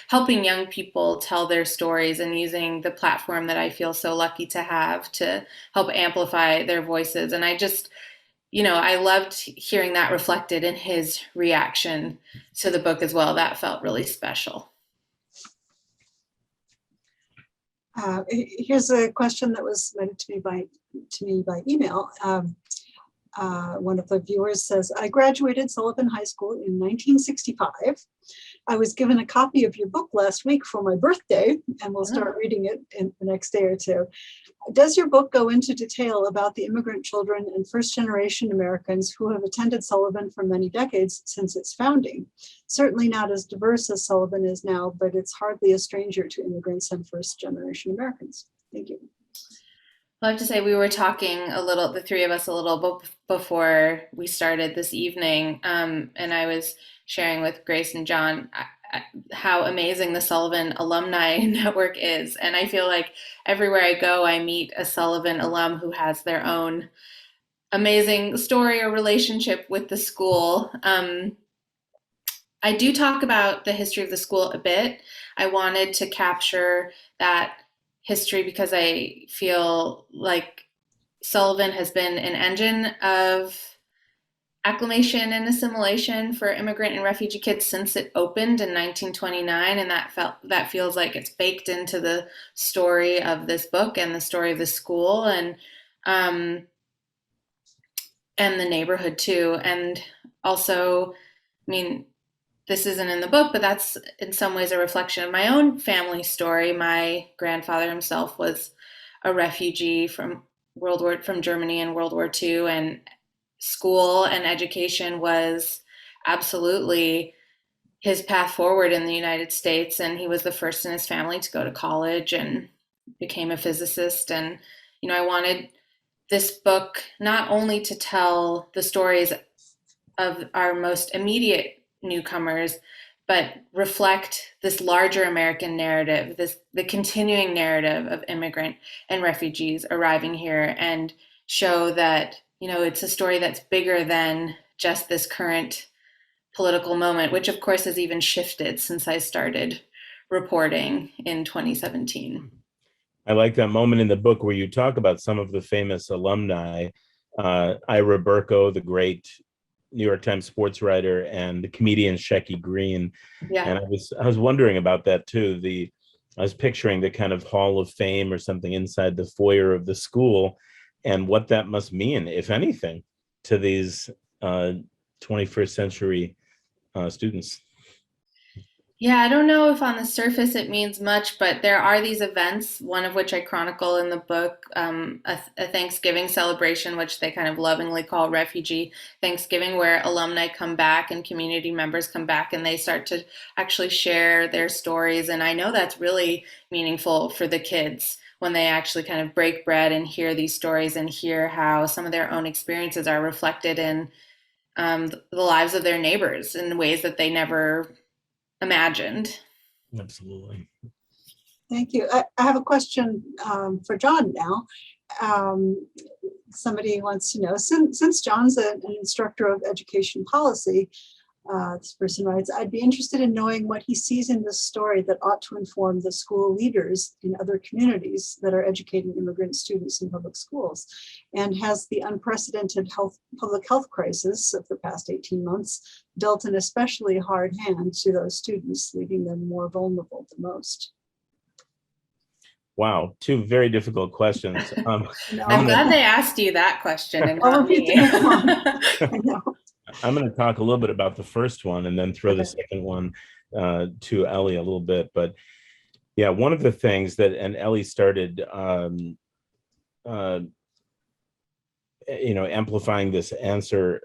helping young people tell their stories and using the platform that I feel so lucky to have to help amplify their voices. And I just, I loved hearing that reflected in his reaction to the book as well. That felt really special. Here's a question that was submitted to me by email. One of the viewers says, I graduated Sullivan High School in 1965. I was given a copy of your book last week for my birthday, and we'll start reading it in the next day or two. Does your book go into detail about the immigrant children and first-generation Americans who have attended Sullivan for many decades since its founding? Certainly not as diverse as Sullivan is now, but it's hardly a stranger to immigrants and first-generation Americans. Thank you. I have to say, we were talking the three of us, a little before we started this evening, and I was sharing with Grace and John how amazing the Sullivan Alumni Network is. And I feel like everywhere I go, I meet a Sullivan alum who has their own amazing story or relationship with the school. I do talk about the history of the school a bit. I wanted to capture that history because I feel like Sullivan has been an engine of acclimation and assimilation for immigrant and refugee kids since it opened in 1929, and that feels like it's baked into the story of this book and the story of the school and the neighborhood too. And also, I mean, this isn't in the book, but that's in some ways a reflection of my own family story. My grandfather himself was a refugee from Germany in World War II, and school and education was absolutely his path forward in the United States. And he was the first in his family to go to college and became a physicist. And, I wanted this book not only to tell the stories of our most immediate newcomers, but reflect this larger American narrative, the continuing narrative of immigrant and refugees arriving here, and show that, it's a story that's bigger than just this current political moment, which of course has even shifted since I started reporting in 2017. I like that moment in the book where you talk about some of the famous alumni, Ira Burko, the great New York Times sports writer, and the comedian Shecky Green. Yeah. And I was wondering about that too. I was picturing the kind of Hall of Fame or something inside the foyer of the school, and what that must mean, if anything, to these 21st century students. Yeah, I don't know if on the surface it means much, but there are these events, one of which I chronicle in the book, a Thanksgiving celebration, which they kind of lovingly call Refugee Thanksgiving, where alumni come back and community members come back and they start to actually share their stories. And I know that's really meaningful for the kids when they actually kind of break bread and hear these stories and hear how some of their own experiences are reflected in the lives of their neighbors in ways that they never imagined. Absolutely. Thank you. I have a question for John now. Somebody wants to know, since John's an instructor of education policy, this person writes, I'd be interested in knowing what he sees in this story that ought to inform the school leaders in other communities that are educating immigrant students in public schools. And has the unprecedented public health crisis of the past 18 months dealt an especially hard hand to those students, leaving them more vulnerable than most? Wow, two very difficult questions. I'm glad they asked you that question and not me. I know. I'm going to talk a little bit about the first one and then throw the second one to Ellie a little bit. But yeah, one of the things that, and Ellie started, amplifying this answer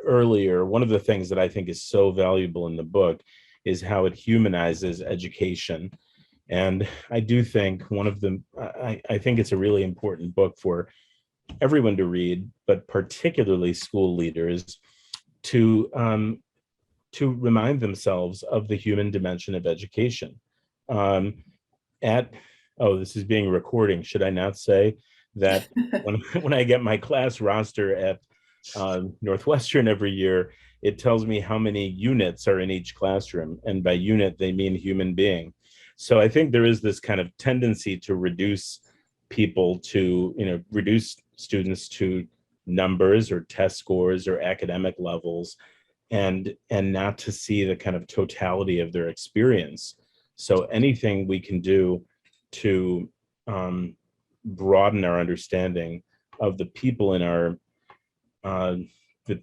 earlier, one of the things that I think is so valuable in the book is how it humanizes education. And I do think I think it's a really important book for everyone to read, but particularly school leaders, to remind themselves of the human dimension of education. This is being recording. Should I not say that when I get my class roster at Northwestern every year, it tells me how many units are in each classroom, and by unit they mean human being. So I think there is this kind of tendency to reduce students to numbers or test scores or academic levels, and not to see the kind of totality of their experience. So anything we can do to broaden our understanding of the people in our the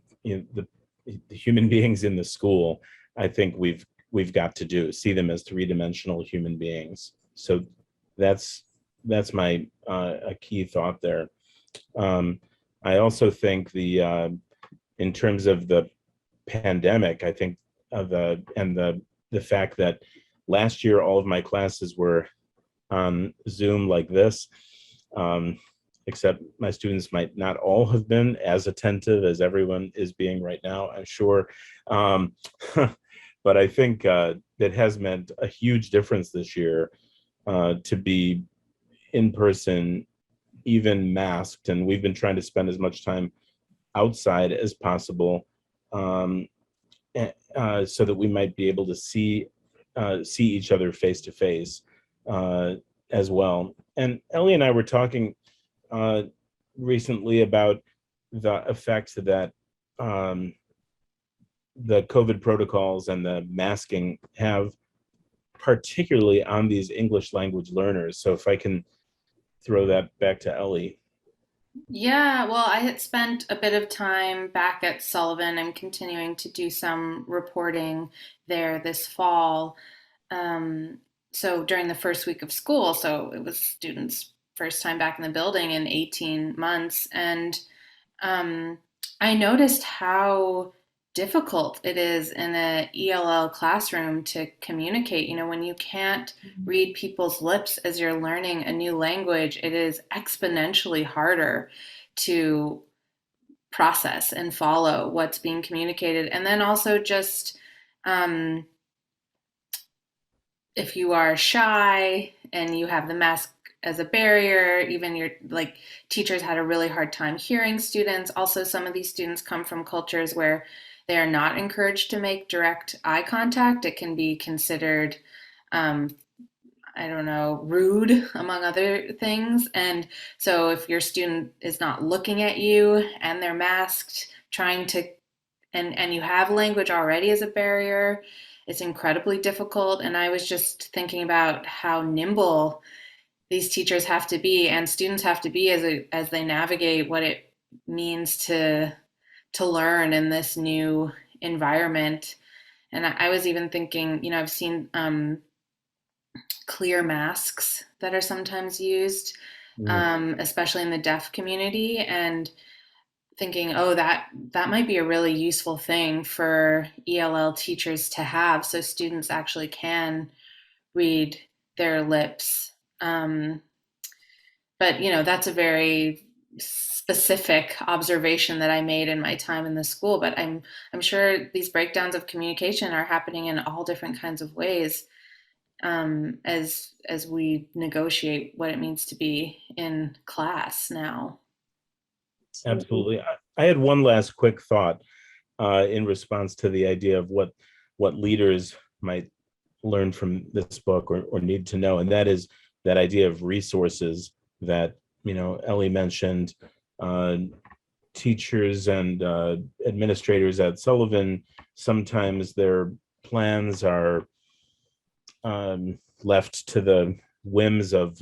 human beings in the school, I think we've got to do, see them as three-dimensional human beings. So that's my a key thought there. I also think in terms of the pandemic, I think the fact that last year all of my classes were on Zoom like this, except my students might not all have been as attentive as everyone is being right now, I'm sure. But I think it has meant a huge difference this year to be in person, even masked, and we've been trying to spend as much time outside as possible, so that we might be able to see each other face to face as well. And Ellie and I were talking recently about the effects that the COVID protocols and the masking have, particularly on these English language learners. So if I can throw that back to Ellie. Yeah, well, I had spent a bit of time back at Sullivan. I'm continuing to do some reporting there this fall. So during the first week of school, so it was students' first time back in the building in 18 months. And I noticed how difficult it is in a ELL classroom to communicate. When you can't read people's lips as you're learning a new language, it is exponentially harder to process and follow what's being communicated. And then also just if you are shy and you have the mask as a barrier, even your teachers had a really hard time hearing students. Also, some of these students come from cultures where they are not encouraged to make direct eye contact. It can be considered I don't know, rude, among other things. And so if your student is not looking at you and they're masked, trying to, and you have language already as a barrier, it's incredibly difficult. And I was just thinking about how nimble these teachers have to be and students have to be as they navigate what it means to learn in this new environment. And I was even thinking, I've seen clear masks that are sometimes used, especially in the deaf community, and thinking, oh, that might be a really useful thing for ELL teachers to have, so students actually can read their lips. But that's a very specific observation that I made in my time in the school. But I'm sure these breakdowns of communication are happening in all different kinds of ways, as we negotiate what it means to be in class now. Absolutely. I had one last quick thought in response to the idea of what leaders might learn from this book or need to know, and that is that idea of resources that Ellie mentioned. Teachers and administrators at Sullivan, sometimes their plans are left to the whims of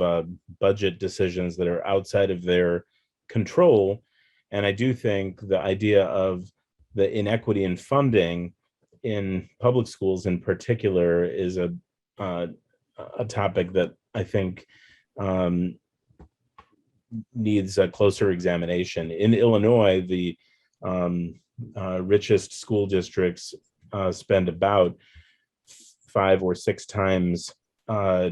budget decisions that are outside of their control. And I do think the idea of the inequity in funding in public schools in particular is a topic that I think needs a closer examination. In Illinois, the richest school districts spend about 5 or 6 times per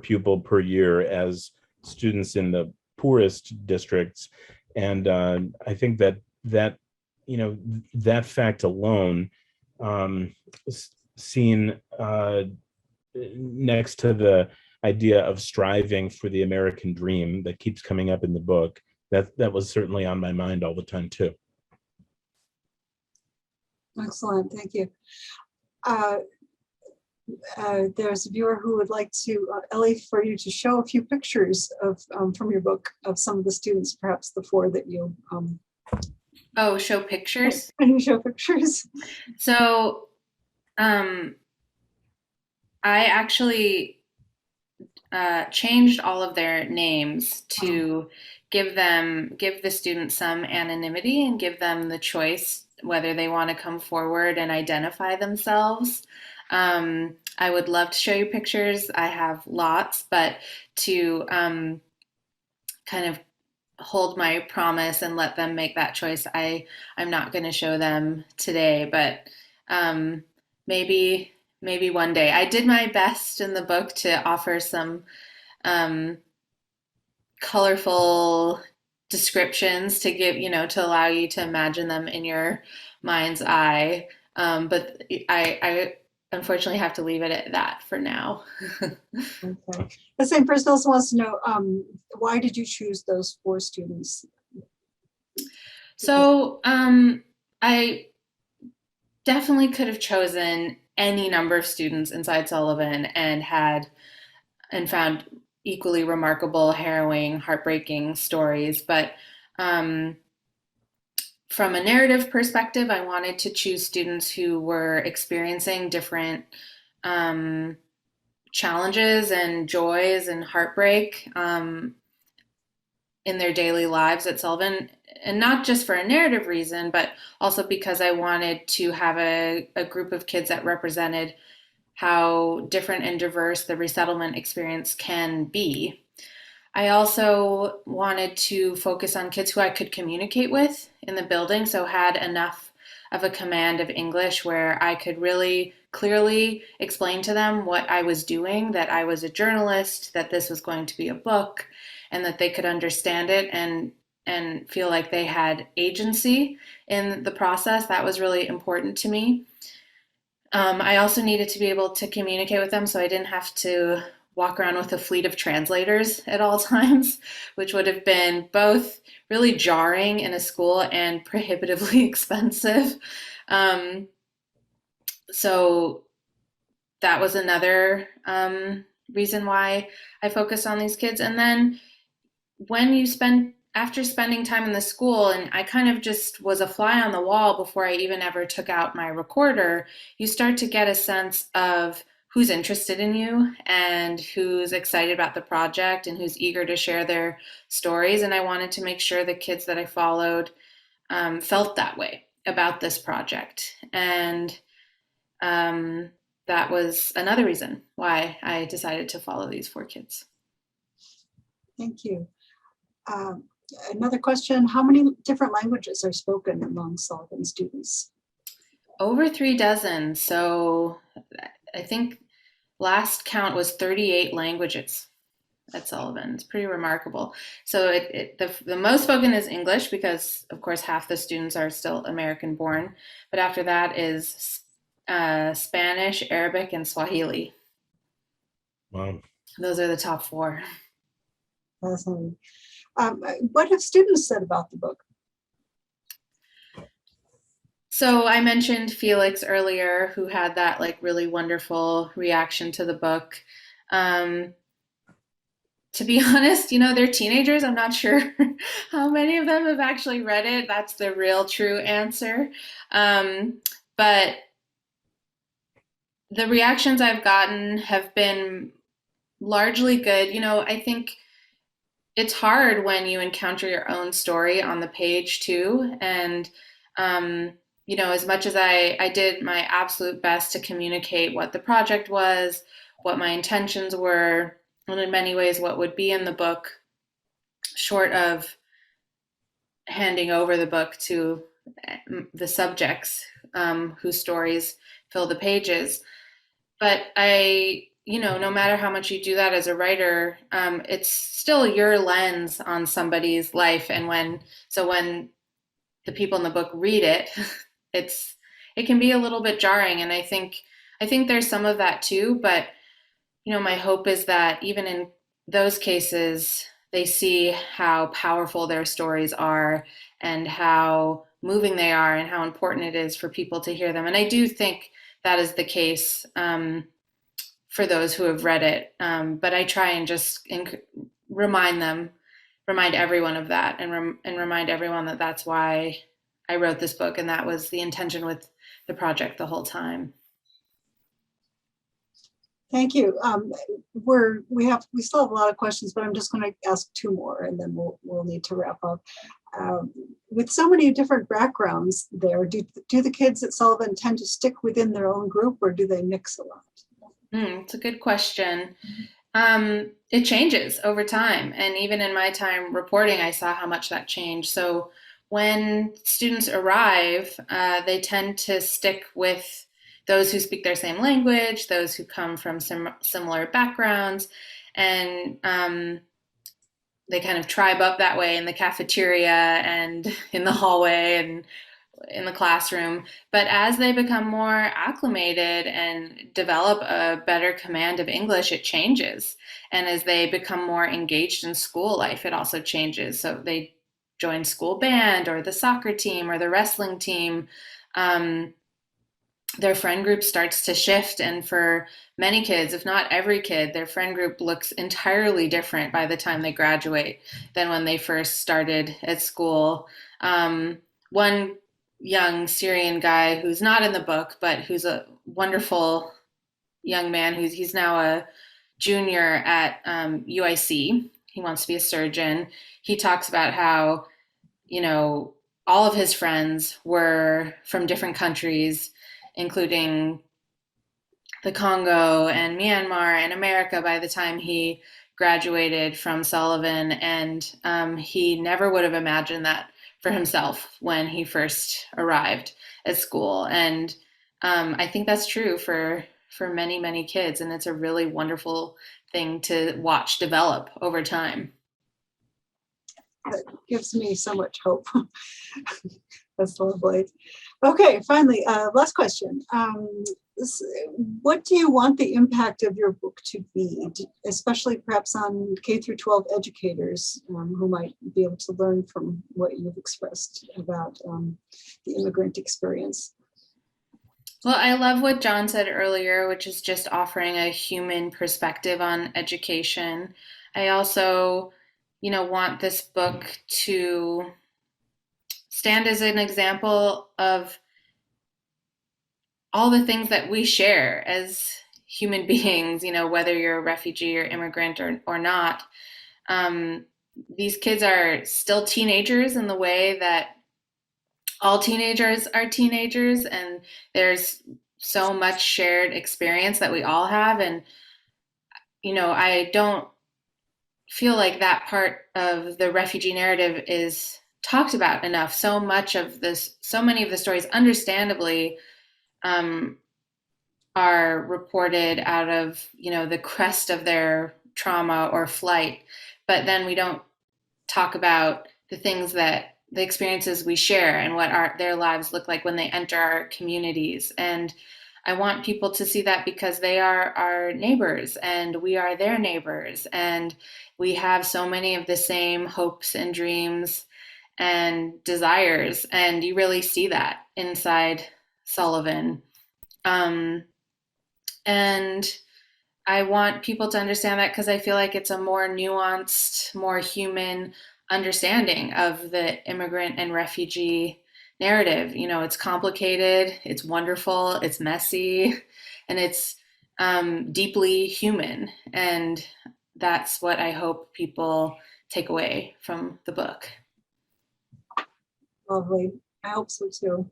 pupil per year as students in the poorest districts. And I think that fact alone, seen next to the idea of striving for the American dream that keeps coming up in the book, that was certainly on my mind all the time too. Excellent, thank you. There's a viewer who would like to, Ellie, for you to show a few pictures of from your book of some of the students, perhaps the 4 that you Show pictures. Can you show pictures? So I actually changed all of their names to give the students some anonymity and give them the choice whether they want to come forward and identify themselves. I would love to show you pictures. I have lots, but to kind of hold my promise and let them make that choice, I'm not going to show them today, but maybe one day. I did my best in the book to offer some colorful descriptions to give, to allow you to imagine them in your mind's eye. But I unfortunately have to leave it at that for now. Okay. The same person also wants to know, why did you choose those 4 students? So I definitely could have chosen any number of students inside Sullivan and found equally remarkable, harrowing, heartbreaking stories. But from a narrative perspective, I wanted to choose students who were experiencing different challenges and joys and heartbreak in their daily lives at Sullivan. And not just for a narrative reason, but also because I wanted to have a group of kids that represented how different and diverse the resettlement experience can be. I also wanted to focus on kids who I could communicate with in the building, so had enough of a command of English where I could really clearly explain to them what I was doing, that I was a journalist, that this was going to be a book, and that they could understand it and feel like they had agency in the process. That was really important to me. I also needed to be able to communicate with them, so I didn't have to walk around with a fleet of translators at all times, which would have been both really jarring in a school and prohibitively expensive. So that was another reason why I focused on these kids. And then after spending time in the school, and I kind of just was a fly on the wall before I even ever took out my recorder, you start to get a sense of who's interested in you and who's excited about the project and who's eager to share their stories. And I wanted to make sure the kids that I followed felt that way about this project. And that was another reason why I decided to follow these 4 kids. Thank you. Another question, how many different languages are spoken among Sullivan students? Over 3 dozen. So I think last count was 38 languages at Sullivan. It's pretty remarkable. So the most spoken is English because, of course, half the students are still American born. But after that is Spanish, Arabic, and Swahili. Wow. Those are the top 4. Fascinating. What have students said about the book? So I mentioned Felix earlier, who had that like really wonderful reaction to the book. To be honest, they're teenagers. I'm not sure how many of them have actually read it. That's the real true answer. But the reactions I've gotten have been largely good. I think it's hard when you encounter your own story on the page too. And, as much as I did my absolute best to communicate what the project was, what my intentions were, and in many ways what would be in the book, short of handing over the book to the subjects whose stories fill the pages. But no matter how much you do that as a writer, it's still your lens on somebody's life. And when the people in the book read it, it can be a little bit jarring. And I think there's some of that too. But my hope is that even in those cases, they see how powerful their stories are and how moving they are and how important it is for people to hear them. And I do think that is the case for those who have read it. But I try and just remind everyone of that and remind everyone that that's why I wrote this book. And that was the intention with the project the whole time. Thank you. We still have a lot of questions, but I'm just going to ask 2 more and then we'll need to wrap up. With so many different backgrounds there, do the kids at Sullivan tend to stick within their own group or do they mix a lot? It's a good question. It changes over time. And even in my time reporting, I saw how much that changed. So when students arrive, they tend to stick with those who speak their same language, those who come from similar backgrounds, and they kind of tribe up that way in the cafeteria and in the hallway and in the classroom. But as they become more acclimated and develop a better command of English, it changes. And as they become more engaged in school life, it also changes. So they join school band or the soccer team or the wrestling team. Their friend group starts to shift. And for many kids, if not every kid, their friend group looks entirely different by the time they graduate than when they first started at school. One young Syrian guy who's not in the book, but who's a wonderful young man, he's now a junior at UIC. He wants to be a surgeon. He talks about how, all of his friends were from different countries, including the Congo and Myanmar and America by the time he graduated from Sullivan. And he never would have imagined that for himself when he first arrived at school. And I think that's true for many, many kids. And it's a really wonderful thing to watch develop over time. That gives me so much hope. That's lovely. Okay, finally, last question. What do you want the impact of your book to be, especially perhaps on K through 12 educators who might be able to learn from what you've expressed about the immigrant experience? Well, I love what John said earlier, which is just offering a human perspective on education. I also, want this book to stand as an example of all the things that we share as human beings, whether you're a refugee or immigrant or not. Um, these kids are still teenagers in the way that all teenagers are teenagers, and there's so much shared experience that we all have. And, I don't feel like that part of the refugee narrative is talked about enough. So many of the stories, understandably, um, are reported out of, the crest of their trauma or flight. But then we don't talk about the experiences we share and what their lives look like when they enter our communities. And I want people to see that because they are our neighbors and we are their neighbors. And we have so many of the same hopes and dreams and desires. And you really see that inside Sullivan. And I want people to understand that because I feel like it's a more nuanced, more human understanding of the immigrant and refugee narrative. It's complicated, it's wonderful, it's messy, and it's deeply human. And that's what I hope people take away from the book. Lovely. I hope so too.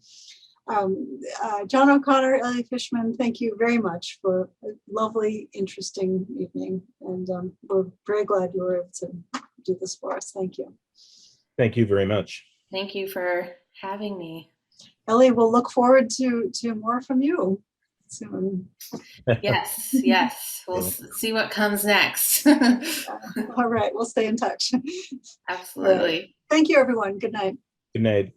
John O'Connor, Ellie Fishman, thank you very much for a lovely, interesting evening. And we're very glad you were able to do this for us. Thank you. Thank you very much. Thank you for having me. Ellie, we'll look forward to more from you soon. Yes. We'll see what comes next. All right, we'll stay in touch. Absolutely. Thank you, everyone. Good night. Good night.